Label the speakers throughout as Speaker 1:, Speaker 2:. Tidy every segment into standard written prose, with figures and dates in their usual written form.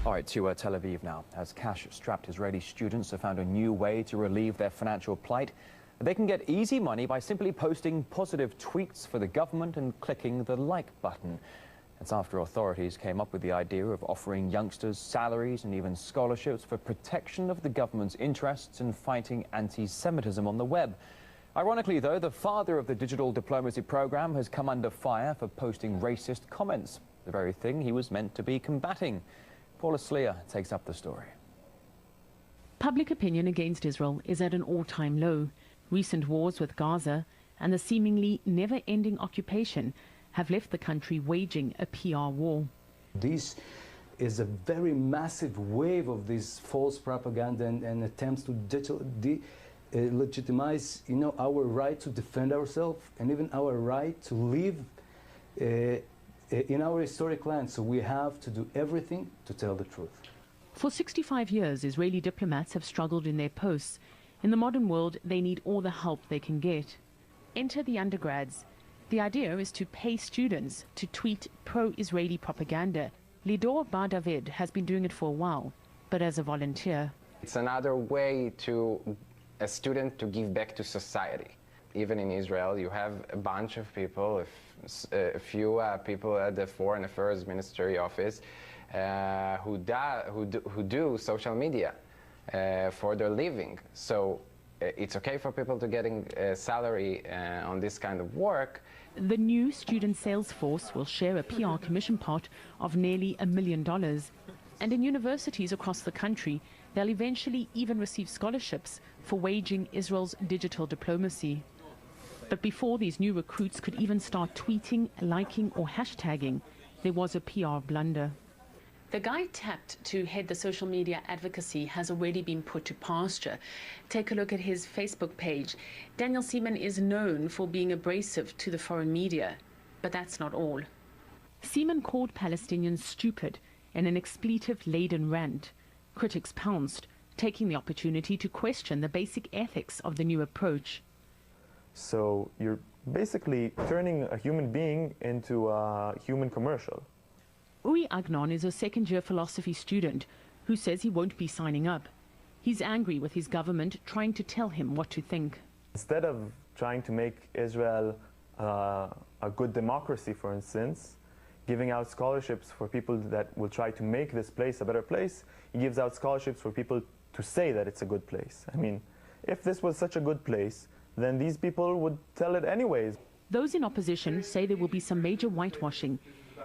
Speaker 1: All right, to Tel Aviv now, as cash-strapped Israeli students have found a new way to relieve their financial plight. They can get easy money by simply posting positive tweets for the government and clicking the like button. It's after authorities came up with the idea of offering youngsters salaries and even scholarships for protection of the government's interests in fighting anti-Semitism on the web. Ironically, though, the father of the digital diplomacy program has come under fire for posting racist comments, the very thing he was meant to be combating. Paula Sleer takes up the story.
Speaker 2: Public opinion against Israel is at an all-time low. Recent wars with Gaza and the seemingly never-ending occupation have left the country waging a PR war.
Speaker 3: This is a very massive wave of this false propaganda and attempts to legitimize, our right to defend ourselves and even our right to live in our historic land. So we have to do everything to tell the truth.
Speaker 2: For 65 years, Israeli diplomats have struggled in their posts. In the modern world, they need all the help they can get. Enter the undergrads. The idea is to pay students to tweet pro-Israeli propaganda. Lidor Bar David has been doing it for a while, but as a volunteer.
Speaker 4: It's another way to a student to give back to society. Even in Israel, you have a bunch of people, a few people at the Foreign Affairs Ministry office who do social media for their living. So it's okay for people to getting a salary on this kind of work.
Speaker 2: The new student sales force will share a PR commission pot of nearly $1 million. And in universities across the country, they'll eventually even receive scholarships for waging Israel's digital diplomacy. But before these new recruits could even start tweeting, liking or hashtagging, there was a PR blunder. The guy tapped to head the social media advocacy has already been put to pasture. Take a look at his Facebook page. Daniel Seaman is known for being abrasive to the foreign media, but that's not all. Seaman called Palestinians stupid in an expletive-laden rant. Critics pounced, taking the opportunity to question the basic ethics of the new approach.
Speaker 5: So you're basically turning a human being into a human commercial.
Speaker 2: Uri Agnon is a second-year philosophy student who says he won't be signing up. He's angry with his government trying to tell him what to think.
Speaker 5: Instead of trying to make Israel a good democracy, for instance, giving out scholarships for people that will try to make this place a better place, he gives out scholarships for people to say that it's a good place. I mean, if this was such a good place, then these people would tell it anyways.
Speaker 2: Those in opposition say there will be some major whitewashing,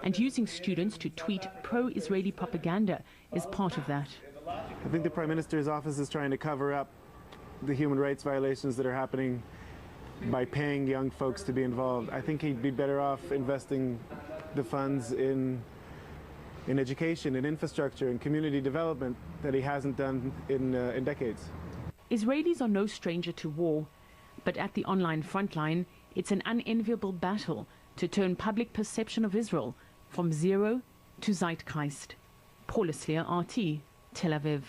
Speaker 2: and using students to tweet pro-Israeli propaganda is part of that.
Speaker 6: I think the Prime Minister's office is trying to cover up the human rights violations that are happening by paying young folks to be involved. I think he'd be better off investing the funds in education, in infrastructure, in community development that he hasn't done in decades.
Speaker 2: Israelis are no stranger to war, but at the online frontline, it's an unenviable battle to turn public perception of Israel from zero to zeitgeist. Paula Sleer, RT, Tel Aviv.